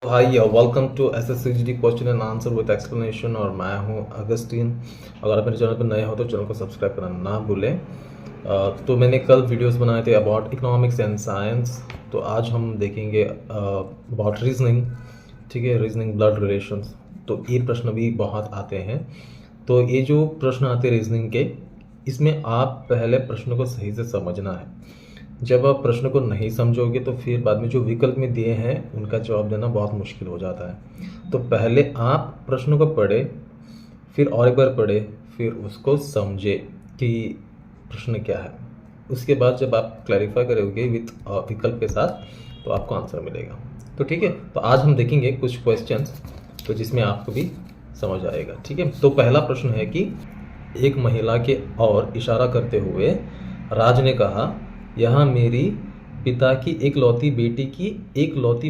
Hi welcome to SSCGD question and answer with explanation. और मैं हूं अगस्टीन। अगर आप मेरे चैनल पर नए हो तो चैनल को सब्सक्राइब करना ना भूलें। तो मैंने कल वीडियोस बनाए थे अबाउट इकोनॉमिक्स एंड साइंस। तो आज हम देखेंगे अबाउट रीजनिंग। ठीक है, रीजनिंग ब्लड रिलेशंस। तो ये प्रश्न भी बहुत आते हैं। तो ये जो प्रश्न आते हैं रीजनिंग के, इसमें आप पहले प्रश्न को सही से समझना है। जब आप प्रश्न को नहीं समझोगे तो फिर बाद में जो विकल्प में दिए हैं उनका जवाब देना बहुत मुश्किल हो जाता है। तो पहले आप प्रश्न को पढ़े, फिर और एक बार पढ़े, फिर उसको समझे कि प्रश्न क्या है। उसके बाद जब आप क्लैरिफाई करोगे विथ विकल्प के साथ तो आपको आंसर मिलेगा। तो ठीक है, तो आज हम देखेंगे कुछ क्वेश्चंस तो जिसमें आपको भी समझ आएगा। ठीक है, तो पहला प्रश्न है कि एक महिला के और इशारा करते हुए राज ने कहा, यहाँ मेरी पिता की एकलौती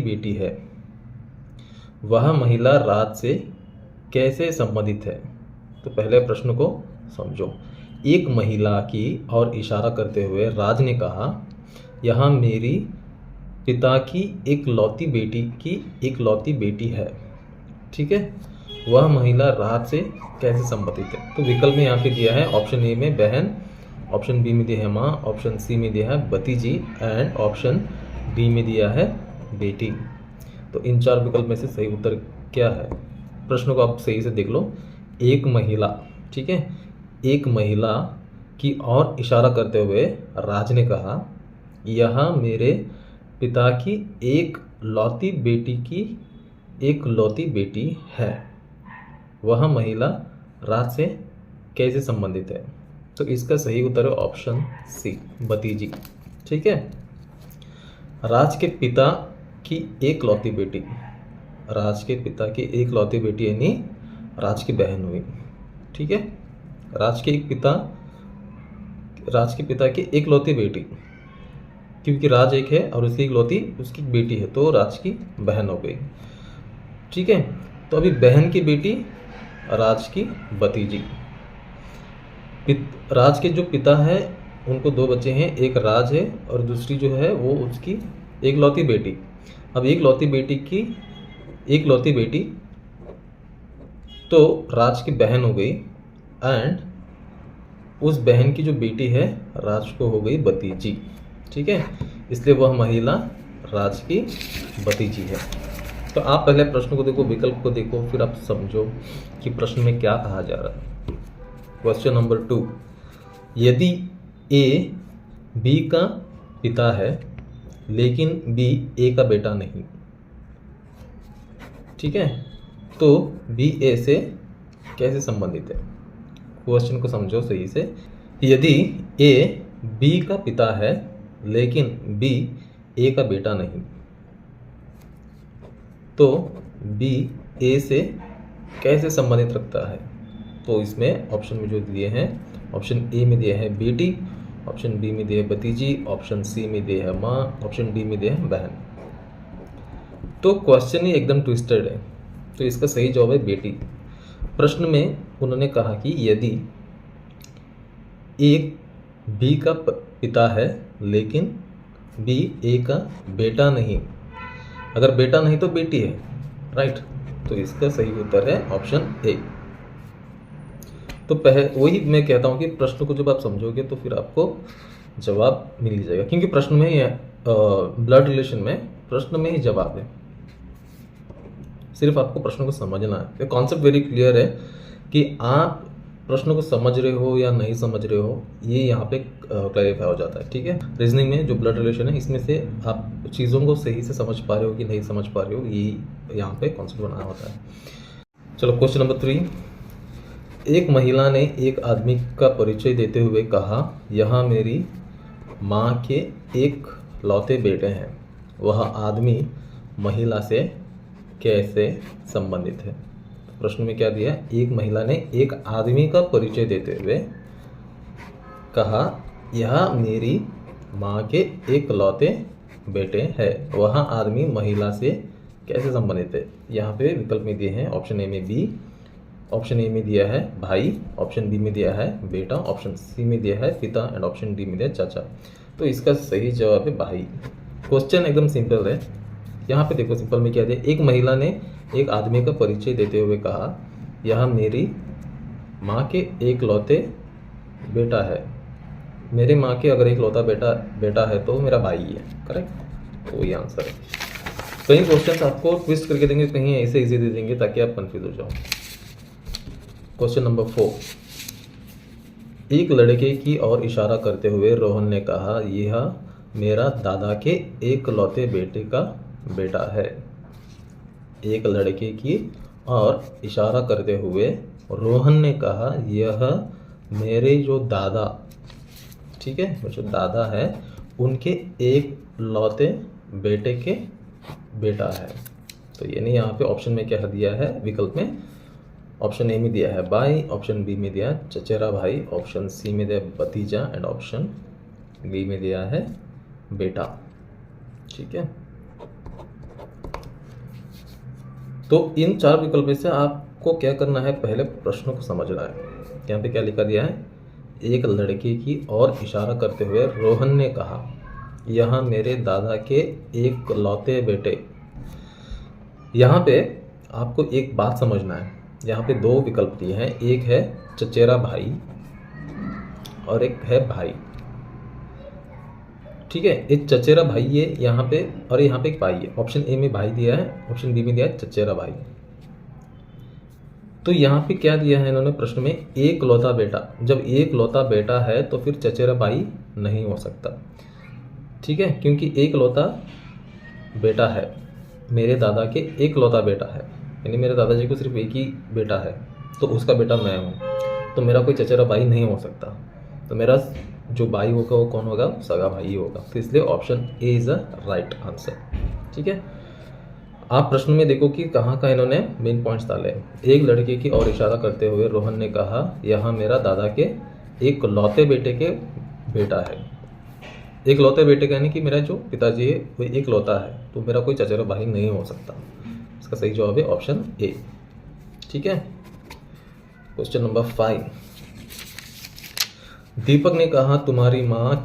बेटी है। वह महिला राज से कैसे संबंधित है? तो पहले प्रश्न को समझो। एक महिला की और इशारा करते हुए राज ने कहा, यहाँ मेरी पिता की एकलौती बेटी है। ठीक है, वह महिला राज से कैसे संबंधित है? तो विकल्प में यहाँ पे दिया है ऑप्शन ए में बहन, ऑप्शन बी में दिया है माँ, ऑप्शन सी में दिया है भतीजी एंड ऑप्शन डी में दिया है बेटी। तो इन चार विकल्प में से सही उत्तर क्या है? प्रश्न को आप सही से देख लो। एक महिला, ठीक है, एक महिला की और इशारा करते हुए राज ने कहा, यह मेरे पिता की एकलौती बेटी है। वह महिला राज से कैसे संबंधित है? तो इसका सही उत्तर है ऑप्शन सी, भतीजी। ठीक है, राज के पिता की एकलौती बेटी, राज के पिता की एकलौती बेटी यानी राज की बहन हुई। ठीक है, राज के पिता की एकलौती बेटी, क्योंकि राज एक है और उसकी एकलौती उसकी बेटी है तो राज की बहन हो गई। ठीक है, तो अभी बहन की बेटी राज की भतीजी। राज के जो पिता है उनको दो बच्चे हैं, एक राज है और दूसरी जो है वो उसकी एकलौती बेटी। अब एकलौती बेटी तो राज की बहन हो गई एंड उस बहन की जो बेटी है राज को हो गई भतीजी। ठीक है, इसलिए वह महिला राज की भतीजी है। तो आप पहले प्रश्न को देखो, विकल्प को देखो, फिर आप समझो कि प्रश्न में क्या कहा जा रहा है। क्वेश्चन नंबर 2, यदि ए बी का पिता है लेकिन बी ए का बेटा नहीं। ठीक है, तो बी ए से कैसे संबंधित है? क्वेश्चन को समझो सही से। यदि ए बी का पिता है लेकिन बी ए का बेटा नहीं, तो बी ए से कैसे संबंधित रखता है? तो इसमें ऑप्शन में जो दिए हैं, ऑप्शन ए में दिया है बेटी, ऑप्शन बी में दिया है भतीजी, ऑप्शन सी में दिया है माँ, ऑप्शन डी में दिया है बहन। तो क्वेश्चन ही एकदम ट्विस्टेड है, तो इसका सही जवाब है बेटी। प्रश्न में उन्होंने कहा कि यदि एक बी का पिता है लेकिन बी ए का बेटा नहीं, अगर बेटा नहीं तो बेटी है, राइट? तो इसका सही उत्तर है ऑप्शन ए। तो वही मैं कहता हूँ कि प्रश्न को जब आप समझोगे तो फिर आपको जवाब मिल ही जाएगा, क्योंकि प्रश्न में ही ब्लड रिलेशन में प्रश्न में ही जवाब है। सिर्फ आपको प्रश्न को समझना है। कॉन्सेप्ट वेरी क्लियर है कि आप प्रश्न को समझ रहे हो या नहीं समझ रहे हो, ये यहाँ पे क्लैरिफाई हो जाता है। ठीक है, रीजनिंग में जो ब्लड रिलेशन है इसमें से आप चीज़ों को सही से समझ पा रहे हो कि नहीं समझ पा रहे हो, ये यहाँ पे कॉन्सेप्ट बनाया होता है। चलो क्वेश्चन नंबर 3, एक महिला ने एक आदमी का परिचय देते हुए कहा, यहाँ मेरी माँ के एक लौते बेटे हैं। वह आदमी महिला से कैसे संबंधित है? तो प्रश्न में क्या दिया है? एक महिला ने एक आदमी का परिचय देते हुए कहा, यह मेरी माँ के एक लौते बेटे हैं। वह आदमी महिला से कैसे संबंधित है? यहाँ पे विकल्प में दिए हैं, ऑप्शन ए में बी, ऑप्शन ए में दिया है भाई, ऑप्शन बी में दिया है बेटा, ऑप्शन सी में दिया है पिता एंड ऑप्शन डी में दिया है चाचा। तो इसका सही जवाब है भाई। क्वेश्चन एकदम सिंपल है, यहाँ पे देखो सिंपल में क्या दिया, एक महिला ने एक आदमी का परिचय देते हुए कहा, यह मेरी माँ के एकलौते बेटा है। मेरे माँ के अगर एकलौता बेटा है तो मेरा भाई है, करेक्ट, तो ये आंसर है। कई क्वेश्चन आपको ट्विस्ट करके देंगे, कहीं ऐसे इजी दे देंगे ताकि आप कंफ्यूज हो जाओ। क्वेश्चन नंबर 4, एक लड़के की ओर इशारा करते हुए रोहन ने कहा, यह मेरा दादा के एकलौते बेटे का बेटा है। एक लड़के की ओर इशारा करते हुए रोहन ने कहा, यह मेरे जो दादा, ठीक है, जो दादा है उनके एकलौते बेटे के बेटा है। तो यानी यहाँ पे ऑप्शन में क्या दिया है, विकल्प में ऑप्शन ए में दिया है भाई, ऑप्शन बी में दिया है चचेरा भाई, ऑप्शन सी में दिया भतीजा एंड ऑप्शन बी में दिया है बेटा। ठीक है, तो इन 4 विकल्प में से आपको क्या करना है, पहले प्रश्नों को समझना है। यहाँ पे क्या लिखा दिया है, एक लड़के की ओर इशारा करते हुए रोहन ने कहा, यह मेरे दादा के एकलौते बेटे। यहाँ पे आपको एक बात समझना है, यहाँ पे 2 विकल्प दिए हैं, एक है चचेरा भाई और एक है भाई। ठीक है, एक चचेरा भाई है यहाँ पे और यहाँ पे एक भाई है। ऑप्शन ए में भाई दिया है, ऑप्शन बी में दिया है चचेरा भाई। तो यहाँ पे क्या दिया है इन्होंने प्रश्न में, एकलौता बेटा। जब एकलौता बेटा है तो फिर चचेरा भाई नहीं हो सकता। ठीक है, क्योंकि एकलौता बेटा है, मेरे दादा के एकलौता बेटा है, यानी मेरे दादाजी को सिर्फ एक ही बेटा है, तो उसका बेटा मैं हूँ, तो मेरा कोई चचेरा भाई नहीं हो सकता। तो मेरा जो भाई होगा वो कौन होगा, सगा भाई होगा। तो इसलिए option A is a right answer. ठीक है, आप प्रश्न में देखो कि कहाँ कहाँ इन्होंने मेन पॉइंट्स डाले। एक लड़के की ओर इशारा करते हुए रोहन ने कहा, यह मेरा दादा के एकलौते बेटे के बेटा है। एकलौते बेटे का यानी कि मेरा जो पिताजी है वो एकलौता है, तो मेरा कोई चचेरा भाई नहीं हो सकता। इसका सही जवाब है ऑप्शन ए। ठीक है, क्वेश्चन नंबर 5, दीपक ने कहा, तुम्हारी माँ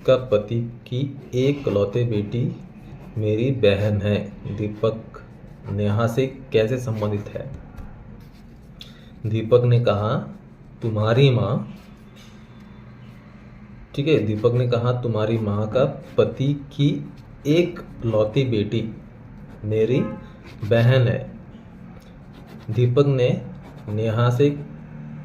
का पति की एकलौते बेटी मेरी बहन है। दीपक नेहा से कैसे संबंधित है? दीपक ने कहा तुम्हारी माँ, ठीक है, दीपक ने कहा तुम्हारी माँ का पति की एकलौती बेटी मेरी बहन है। दीपक ने नेहा से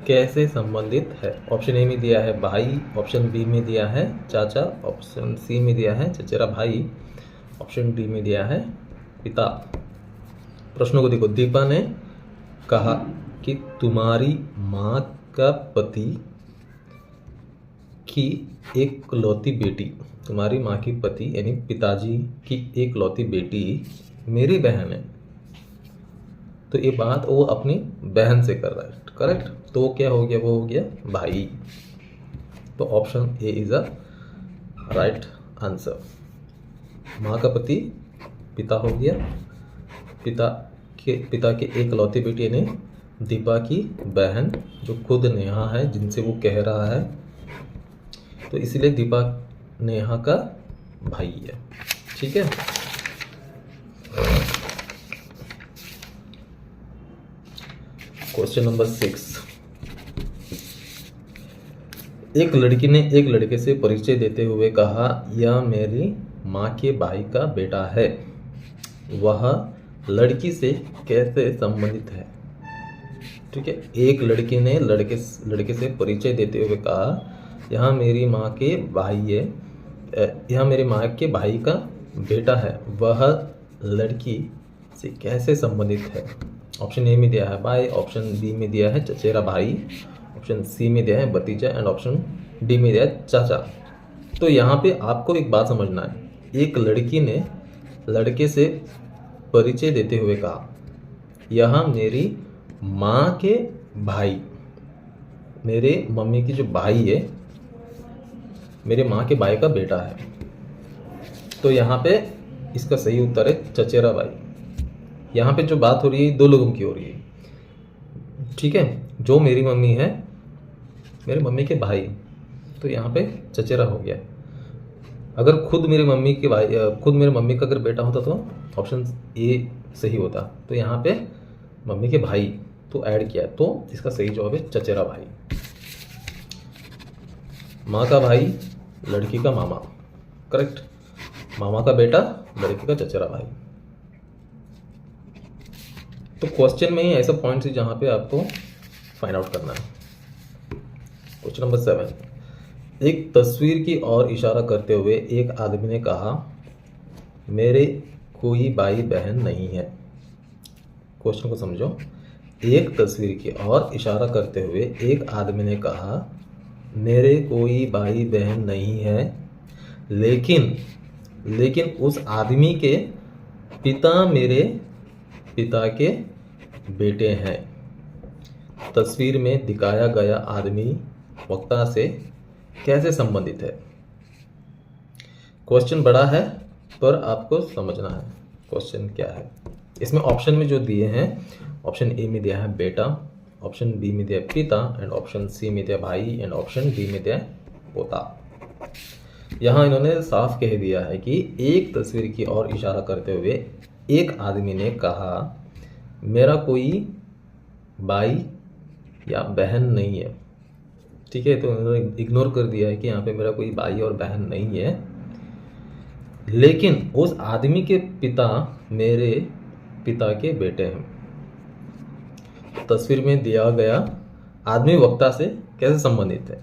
कैसे संबंधित है? ऑप्शन ए में दिया है भाई, ऑप्शन बी में दिया है चाचा, ऑप्शन सी में दिया है चचेरा भाई, ऑप्शन डी में दिया है पिता। प्रश्नों को देखो, दीपा ने कहा कि तुम्हारी माँ का पति की एकलौती बेटी, तुम्हारी माँ की पति यानी पिताजी की एकलौती बेटी मेरी बहन है। तो ये बात वो अपनी बहन से कर रहा है, करेक्ट। तो वो क्या हो गया, वो हो गया भाई। तो option A is a right answer. माँ का पति पिता हो गया, पिता के एकलौती बेटी यानी दीपा की बहन जो खुद नेहा है जिनसे वो कह रहा है, तो इसलिए दीपा नेहा का भाई है। ठीक है, क्वेश्चन नंबर 6, एक लड़की ने एक लड़के से परिचय देते हुए कहा, यह मेरी माँ के भाई का बेटा है। वह लड़की से कैसे संबंधित है? ठीक है, एक लड़की ने लड़के से परिचय देते हुए कहा, यह मेरी माँ के भाई है, यह मेरे माँ के भाई का बेटा है। वह लड़की से कैसे संबंधित है? ऑप्शन ए में दिया है भाई, ऑप्शन बी में दिया है चचेरा भाई, ऑप्शन सी में दिया है भतीजा एंड ऑप्शन डी में दिया है चाचा। तो यहाँ पे आपको एक बात समझना है, एक लड़की ने लड़के से परिचय देते हुए कहा, यह मेरी माँ के भाई, मेरे मम्मी की जो भाई है, मेरे माँ के भाई का बेटा है। तो यहाँ पे इसका सही उत्तर है चचेरा भाई। यहाँ पे जो बात हो रही है 2 लोगों की हो रही है। ठीक है, जो मेरी मम्मी है, मेरे मम्मी के भाई, तो यहाँ पे चचेरा हो गया। अगर खुद मेरे मम्मी के भाई खुद मेरे मम्मी का अगर बेटा होता तो ऑप्शन ए सही होता। तो यहाँ पे मम्मी के भाई तो ऐड किया है, तो इसका सही जवाब है चचेरा भाई। माँ का भाई लड़की का मामा, करेक्ट। मामा का बेटा लड़की का चचेरा भाई। तो क्वेश्चन में ही ऐसा पॉइंट है जहाँ पे आपको फाइंड आउट करना है। क्वेश्चन नंबर 7, एक तस्वीर की ओर इशारा करते हुए एक आदमी ने कहा, मेरे कोई भाई बहन नहीं है। क्वेश्चन को समझो। एक तस्वीर की ओर इशारा करते हुए एक आदमी ने कहा, मेरे कोई भाई बहन नहीं है, लेकिन उस आदमी के पिता मेरे पिता के बेटे हैं। तस्वीर में दिखाया गया आदमी वक्ता से कैसे संबंधित है? क्वेश्चन बड़ा है पर आपको समझना है क्वेश्चन क्या है। इसमें ऑप्शन में जो दिए हैं, ऑप्शन ए में दिया है बेटा, ऑप्शन बी में दिया है पिता, एंड ऑप्शन सी में दिया भाई, एंड ऑप्शन डी में दिया है पोता। यहाँ इन्होंने साफ कह दिया है कि एक तस्वीर की ओर इशारा करते हुए एक आदमी ने कहा, मेरा कोई भाई या बहन नहीं है। ठीक है, तो इन्होंने इग्नोर कर दिया है कि यहाँ पे मेरा कोई भाई और बहन नहीं है, लेकिन उस आदमी के पिता मेरे पिता के बेटे हैं। तस्वीर में दिया गया आदमी वक्ता से कैसे संबंधित है?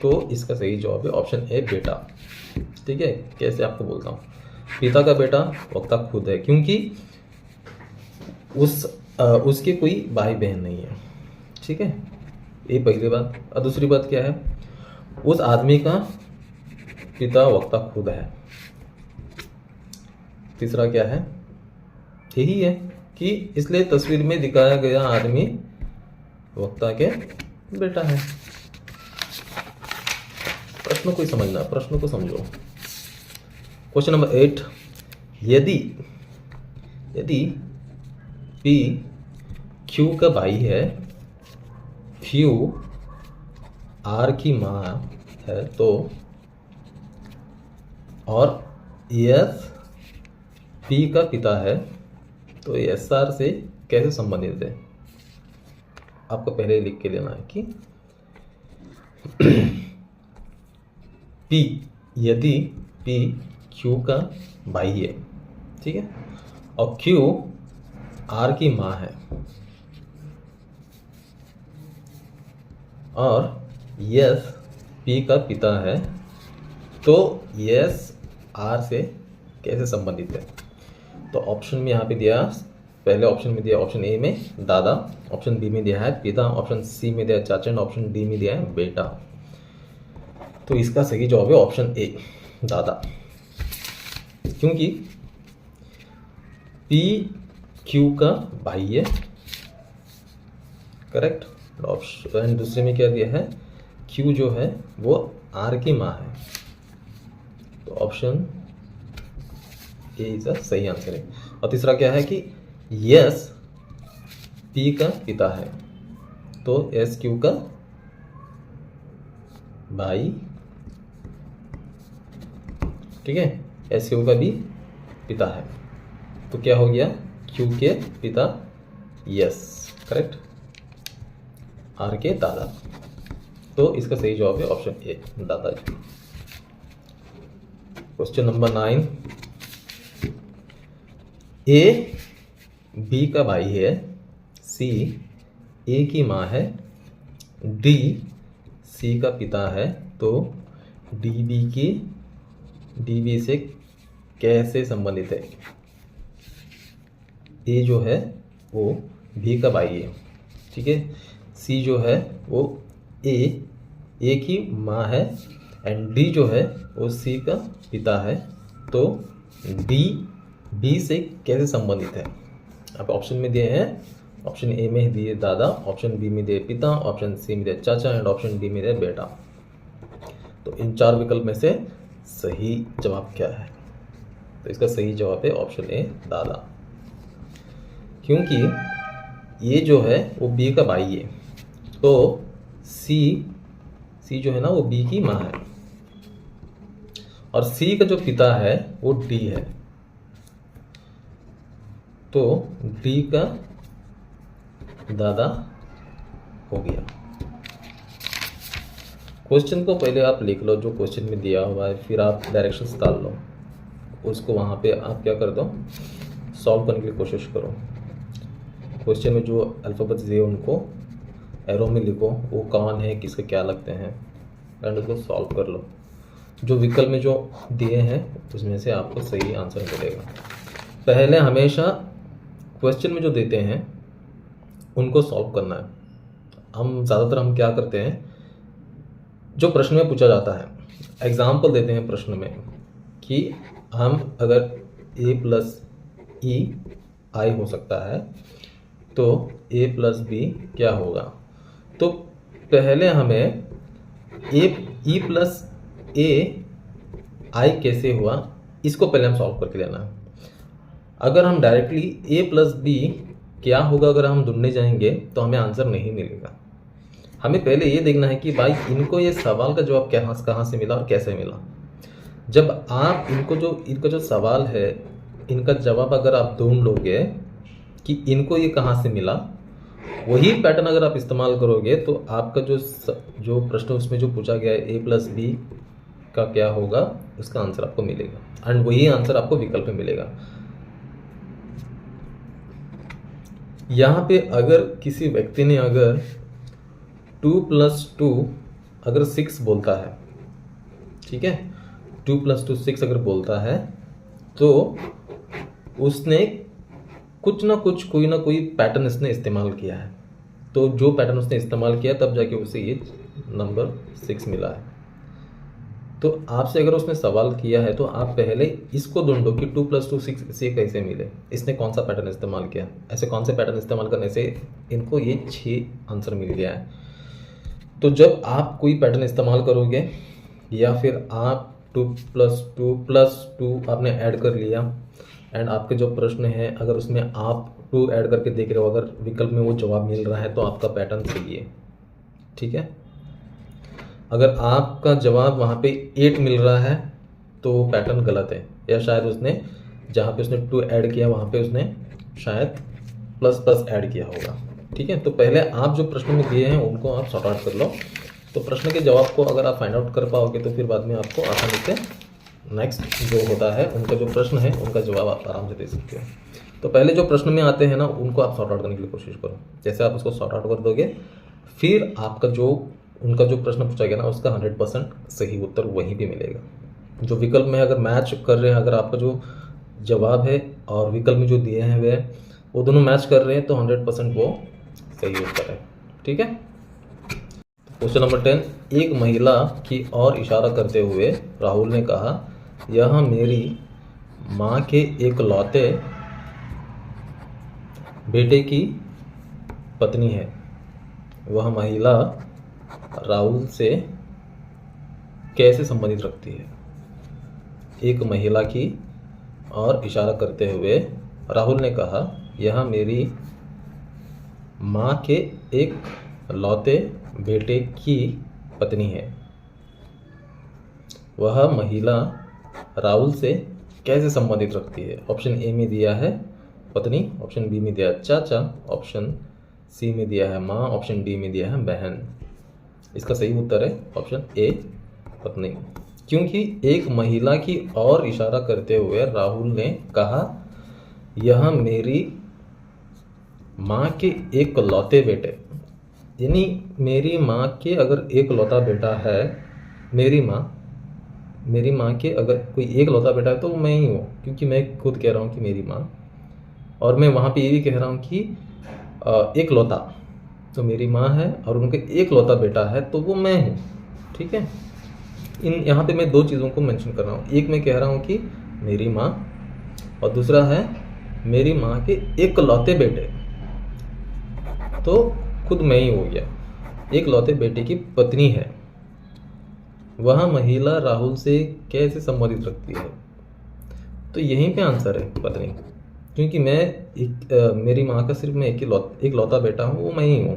तो इसका सही जवाब है ऑप्शन ए बेटा। ठीक है, कैसे आपको बोलता हूँ, पिता का बेटा वक्ता खुद है, क्योंकि उसके कोई भाई बहन नहीं है। ठीक है, ये पहली बात। और दूसरी बात क्या है, उस आदमी का पिता वक्ता खुद है। तीसरा क्या है, यही है कि इसलिए तस्वीर में दिखाया गया आदमी वक्ता के बेटा है। प्रश्न को समझना, प्रश्न को समझो। क्वेश्चन नंबर 8, यदि P Q का भाई है, Q R की माँ है, तो और S P का पिता है, तो SR से कैसे संबंधित है? आपको पहले लिख के लेना है कि यदि P Q का भाई है, ठीक है, और Q R की माँ है, और S P का पिता है, तो S R से कैसे संबंधित है? तो ऑप्शन में यहाँ पे दिया, पहले ऑप्शन में दिया ऑप्शन ए में दादा, ऑप्शन बी में दिया है पिता, ऑप्शन सी में दिया है चाचा, एंड ऑप्शन डी में दिया है बेटा। तो इसका सही जवाब है ऑप्शन ए दादा, क्योंकि पी क्यू का भाई है, करेक्ट। ऑप्शन दूसरे में क्या दिया है, क्यू जो है वो आर की माँ है, तो ऑप्शन ए इज सही आंसर है। और तीसरा क्या है कि यस पी का पिता है, तो एस क्यू का भाई, ठीक है, एस क्यू का भी पिता है, तो क्या हो गया, क्यू के पिता यस, करेक्ट, आर के दादा। तो इसका सही जवाब है ऑप्शन ए दादाजी। क्वेश्चन नंबर 9, ए बी का भाई है, सी ए की माँ है, डी सी का पिता है, तो डी बी से कैसे संबंधित है? ए जो है वो बी का भाई है, ठीक है, सी जो है वो ए की माँ है, एंड डी जो है वो सी का पिता है, तो डी बी से कैसे संबंधित है? आप ऑप्शन में दिए हैं, ऑप्शन ए में दिए दादा, ऑप्शन बी में दिए पिता, ऑप्शन सी में दिए चाचा, एंड ऑप्शन डी में दिए बेटा। तो इन चार विकल्प में से सही जवाब क्या है? तो इसका सही जवाब है ऑप्शन ए दादा, क्योंकि ये जो है वो बी का भाई है, तो सी जो है ना वो बी की माँ है, और सी का जो पिता है वो डी है, तो डी का दादा हो गया। क्वेश्चन को पहले आप लिख लो जो क्वेश्चन में दिया हुआ है, फिर आप डायरेक्शंस डाल लो, उसको वहाँ पे आप क्या कर दो, सॉल्व करने की कोशिश करो। क्वेश्चन में जो अल्फ़ाबेट्स दिए उनको एरो में लिखो, वो कौन है, किसके क्या लगते हैं, एंड उसको सॉल्व कर लो। जो विकल्प में जो दिए हैं उसमें से आपको सही आंसर मिलेगा। पहले हमेशा क्वेश्चन में जो देते हैं उनको सॉल्व करना है। हम ज़्यादातर क्या करते हैं, जो प्रश्न में पूछा जाता है, एग्जाम्पल देते हैं प्रश्न में कि हम अगर a प्लस ई आई हो सकता है तो a प्लस बी क्या होगा। तो पहले हमें ई प्लस ए आई कैसे हुआ इसको पहले हम सॉल्व करके लेना है। अगर हम डायरेक्टली ए प्लस बी क्या होगा अगर हम ढूंढने जाएंगे तो हमें आंसर नहीं मिलेगा। हमें पहले ये देखना है कि भाई इनको ये सवाल का जवाब कहाँ से मिला और कैसे मिला। जब आप इनका जो सवाल है इनका जवाब अगर आप ढूंढ लोगे कि इनको ये कहाँ से मिला, वही पैटर्न अगर आप इस्तेमाल करोगे तो आपका जो प्रश्न उसमें जो पूछा गया है ए प्लस बी का क्या होगा उसका आंसर आपको मिलेगा, एंड वही आंसर आपको विकल्प में मिलेगा। यहाँ पे अगर किसी व्यक्ति ने अगर 2 + 2 अगर 6 बोलता है, ठीक है, 2 + 2 6 अगर बोलता है तो उसने कुछ ना कुछ कोई ना कोई पैटर्न इसने इस्तेमाल किया है। तो जो पैटर्न उसने इस्तेमाल किया तब जाके उसे ये नंबर 6 मिला है। तो आपसे अगर उसने सवाल किया है तो आप पहले इसको ढूंढो कि 2 + 2 6 से कैसे मिले, इसने कौन सा पैटर्न इस्तेमाल किया। ऐसे कौन से पैटर्न इस्तेमाल करने से इनको ये 6 आंसर मिल गया है। तो जब आप कोई पैटर्न इस्तेमाल करोगे या फिर आप 2 + 2 + 2 आपने ऐड कर लिया एंड आपके जो प्रश्न है अगर उसमें आप 2 ऐड करके देख रहे हो, अगर विकल्प में वो जवाब मिल रहा है तो आपका पैटर्न सही है, ठीक है। अगर आपका जवाब वहाँ पे 8 मिल रहा है तो पैटर्न गलत है, या शायद उसने जहाँ पे उसने 2 ऐड किया वहाँ पे उसने शायद प्लस ऐड किया होगा, ठीक है। तो पहले आप जो प्रश्न में दिए हैं उनको आप सॉर्ट आउट कर लो। तो प्रश्न के जवाब को अगर आप फाइंड आउट कर पाओगे तो फिर बाद में आपको आसानी से नेक्स्ट जो होता है उनका जो प्रश्न है उनका जवाब आप आराम से दे सकते हो। तो पहले जो प्रश्न में आते हैं ना उनको आप सॉर्ट आउट करने की कोशिश करो। जैसे आप उसको सॉर्ट आउट कर दोगे फिर आपका जो उनका जो प्रश्न पूछा गया ना उसका 100% सही उत्तर वहीं पे मिलेगा। जो विकल्प में अगर मैच कर रहे हैं, अगर आपका जो जवाब है और विकल्प में जो दिए हैं वे वो दोनों मैच कर रहे हैं तो 100% वो सही उत्तर है, ठीक है। क्वेश्चन नंबर 10, एक महिला की ओर इशारा करते हुए राहुल ने कहा, यह मेरी माँ के एकलौते बेटे की पत्नी है। वह महिला राहुल से कैसे संबंधित रखती है। एक महिला की और इशारा करते हुए राहुल ने कहा, यह मेरी माँ के एक लौते बेटे की पत्नी है। वह महिला राहुल से कैसे संबंधित रखती है। ऑप्शन ए में दिया है पत्नी, ऑप्शन बी में दिया है चाचा, ऑप्शन सी में दिया है माँ, ऑप्शन डी में दिया है बहन। इसका सही उत्तर है ऑप्शन ए पत्नी, क्योंकि एक महिला की ओर इशारा करते हुए राहुल ने कहा, यह मेरी माँ के एक लौते बेटे, यानी मेरी माँ के अगर एक लौता बेटा है, मेरी माँ के अगर कोई एक लौता बेटा है तो मैं ही हूँ, क्योंकि मैं खुद कह रहा हूँ कि मेरी माँ, और मैं वहाँ पे ये भी कह रहा हूँ कि एक लौता, तो मेरी माँ है और उनके एक लौता बेटा है तो वो मैं हूँ, ठीक है। यहाँ पे मैं दो चीज़ों को मेंशन कर रहा हूँ। एक मैं कह रहा हूँ कि मेरी माँ और दूसरा है मेरी माँ के एक लौते बेटे, तो खुद मैं ही हो गया। एक लौते बेटे की पत्नी है। वह महिला राहुल से कैसे संबंधित रखती है, तो यहीं पे आंसर है पत्नी, क्योंकि मेरी माँ का सिर्फ मैं एक लौता बेटा हूँ, वो मैं ही हूँ।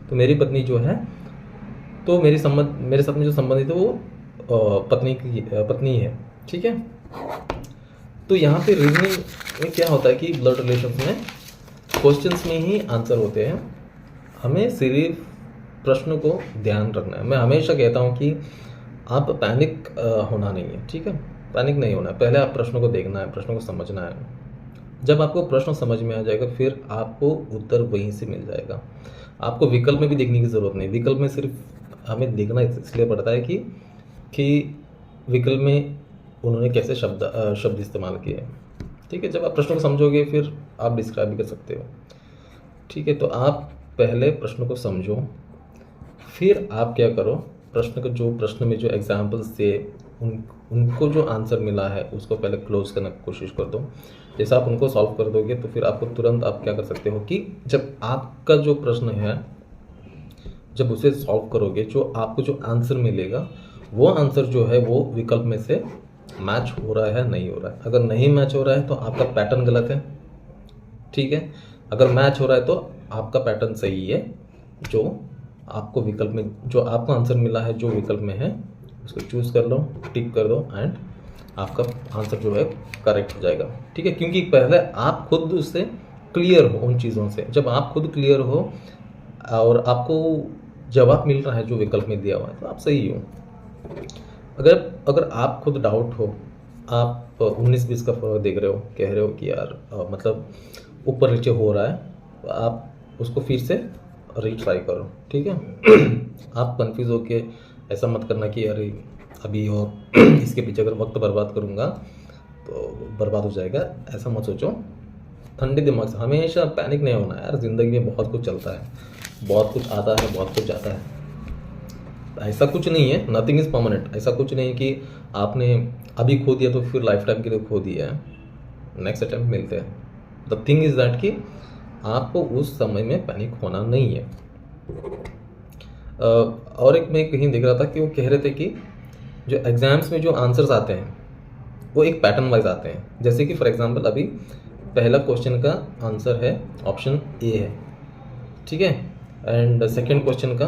तो मेरी पत्नी जो है, तो मेरे साथ में जो संबंधित है वो पत्नी है। ठीक है। तो यहाँ पे रीजनिंग में क्या होता है कि ब्लड रिलेशंस में क्वेश्चंस में ही आंसर होते हैं, हमें सिर्फ प्रश्न को ध्यान रखना है। मैं हमेशा कहता हूँ कि आप पैनिक होना नहीं है, ठीक है, पैनिक नहीं होना है। पहले आप प्रश्न को देखना है, प्रश्न को समझना है। जब आपको प्रश्न समझ में आ जाएगा फिर आपको उत्तर वहीं से मिल जाएगा। आपको विकल्प में भी देखने की ज़रूरत नहीं। विकल्प में सिर्फ हमें देखना इसलिए पड़ता है कि विकल्प में उन्होंने कैसे शब्द इस्तेमाल किए हैं, ठीक है। जब आप प्रश्न को समझोगे फिर आप डिस्क्राइब भी कर सकते हो, ठीक है। तो आप पहले प्रश्न को समझो, फिर आप क्या करो, प्रश्न में जो एग्जाम्पल्स थे उनको जो आंसर मिला है उसको पहले क्लोज करने की कोशिश कर दो। जैसे आप उनको सॉल्व कर दोगे तो फिर आपको तुरंत आप क्या कर सकते हो कि जब आपका जो प्रश्न है जब उसे सॉल्व करोगे, जो आपको जो आंसर मिलेगा वो आंसर जो है वो विकल्प में से मैच हो रहा है नहीं हो रहा है। अगर नहीं मैच हो रहा है तो आपका पैटर्न गलत है, ठीक है। अगर मैच हो रहा है तो आपका पैटर्न सही है। जो आपको विकल्प में जो आपको आंसर मिला है जो विकल्प में है उसको चूज़ कर लो, टिक कर दो एंड आपका आंसर जो है करेक्ट हो जाएगा, ठीक है। क्योंकि पहले आप खुद उससे क्लियर हो उन चीज़ों से। जब आप खुद क्लियर हो और आपको जवाब मिल रहा है जो विकल्प में दिया हुआ है तो आप सही हो। अगर आप खुद डाउट हो, आप 19-20 का फर्क देख रहे हो, कह रहे हो कि यार मतलब ऊपर नीचे हो रहा है, तो आप उसको फिर से रीट्राई करो, ठीक है। आप कंफ्यूज होके ऐसा मत करना कि अरे अभी और इसके पीछे अगर वक्त बर्बाद करूँगा तो बर्बाद हो जाएगा, ऐसा मत सोचो। ठंडे दिमाग से, हमेशा पैनिक नहीं होना यार। ज़िंदगी में बहुत कुछ चलता है, बहुत कुछ आता है, बहुत कुछ जाता है। ऐसा कुछ नहीं है, नथिंग इज़ परमानेंट। ऐसा कुछ नहीं कि आपने अभी खो दिया तो फिर लाइफ टाइम के लिए खो दिया है, नेक्स्ट अटेम्प्ट मिलते हैं। द थिंग इज़ दैट कि आपको उस समय में पैनिक होना नहीं है। और एक मैं कहीं देख रहा था कि वो कह रहे थे कि जो एग्ज़ाम्स में जो आंसर्स आते हैं वो एक पैटर्न वाइज आते हैं। जैसे कि फॉर एग्जांपल अभी पहला क्वेश्चन का आंसर है ऑप्शन ए है, ठीक है, एंड सेकंड क्वेश्चन का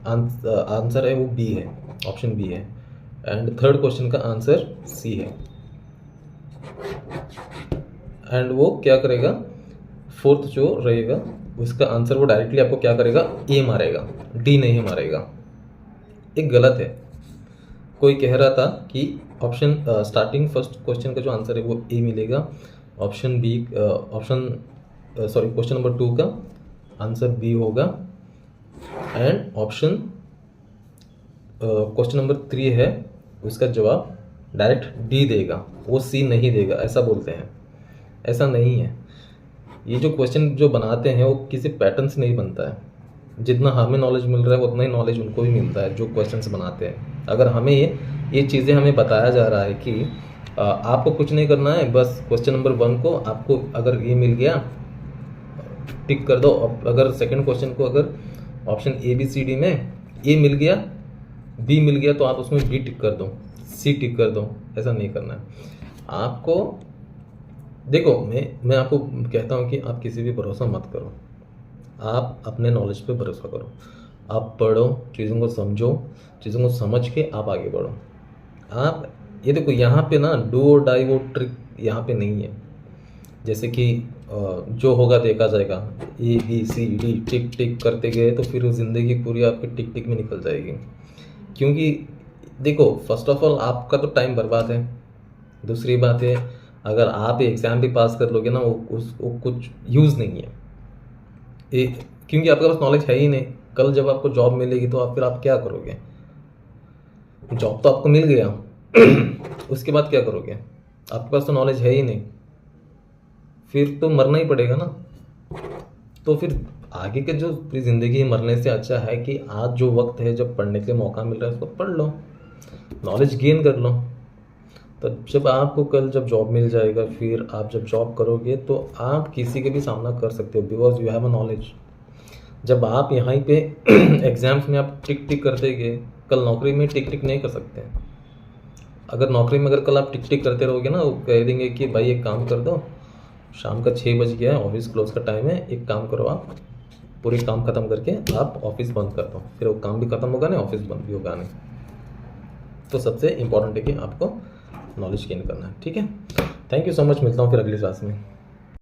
आंसर है वो बी है, ऑप्शन बी है, एंड थर्ड क्वेश्चन का आंसर सी है। एंड वो क्या करेगा, फोर्थ जो रहेगा उसका आंसर वो डायरेक्टली आपको क्या करेगा, ए मारेगा, डी नहीं मारेगा। एक गलत है। कोई कह रहा था कि ऑप्शन स्टार्टिंग फर्स्ट क्वेश्चन का जो आंसर है वो ए मिलेगा, क्वेश्चन नंबर 2 का आंसर बी होगा, एंड क्वेश्चन नंबर 3 है उसका जवाब डायरेक्ट डी देगा, वो सी नहीं देगा, ऐसा बोलते हैं। ऐसा नहीं है। ये जो क्वेश्चन जो बनाते हैं वो किसी पैटर्न से नहीं बनता है। जितना हमें नॉलेज मिल रहा है उतना ही नॉलेज उनको भी मिलता है जो क्वेश्चंस बनाते हैं। अगर हमें ये चीज़ें हमें बताया जा रहा है कि आपको कुछ नहीं करना है, बस क्वेश्चन नंबर 1 को आपको अगर ये मिल गया टिक कर दो, अगर सेकंड क्वेश्चन को अगर option A B C D में ए मिल गया, बी मिल गया तो आप उसमें बी टिक कर दो, सी टिक कर दो। ऐसा नहीं करना है आपको। देखो मैं आपको कहता हूँ कि आप किसी भी भरोसा मत करो, आप अपने नॉलेज पे भरोसा करो। आप पढ़ो, चीज़ों को समझो, चीज़ों को समझ के आप आगे बढ़ो। आप ये देखो यहाँ पे ना डू और डाई वो ट्रिक यहाँ पे नहीं है। जैसे कि जो होगा देखा जाएगा, ए बी सी डी टिक टिक करते गए तो फिर ज़िंदगी पूरी आपकी टिक टिक में निकल जाएगी। क्योंकि देखो फर्स्ट ऑफ ऑल आपका तो टाइम बर्बाद है। दूसरी बात है अगर आप एग्ज़ाम भी पास कर लोगे ना वो कुछ यूज़ नहीं है, क्योंकि आपके पास नॉलेज है ही नहीं। कल जब आपको जॉब मिलेगी तो आप क्या करोगे? जॉब तो आपको मिल गया उसके बाद क्या करोगे? आपके पास तो नॉलेज है ही नहीं, फिर तो मरना ही पड़ेगा ना। तो फिर आगे के जो पूरी ज़िंदगी मरने से अच्छा है कि आज जो वक्त है जब पढ़ने के मौका मिल रहा है उसको पढ़ लो, नॉलेज गेन कर लो। तो जब आपको कल जब जॉब मिल जाएगा, फिर आप जब जॉब करोगे तो आप किसी के भी सामना कर सकते हो, because you have a knowledge. जब आप यहाँ पे एग्ज़ाम्स में आप टिक टिक करते गए, कल नौकरी में टिक टिक नहीं कर सकते। अगर नौकरी में अगर कल आप टिक टिक करते रहोगे ना, वो कह देंगे कि भाई एक काम कर दो, शाम का 6 बज गया है, ऑफिस क्लोज का टाइम है, एक काम करो आप पूरे काम ख़त्म करके आप ऑफिस बंद कर दो। फिर वो काम भी ख़त्म होगा नहीं, ऑफिस बंद भी होगा नहीं। तो सबसे इम्पोर्टेंट है कि आपको नॉलेज गेन करना है। ठीक है, थैंक यू सो मच, मिलता हूँ फिर अगली क्लास में।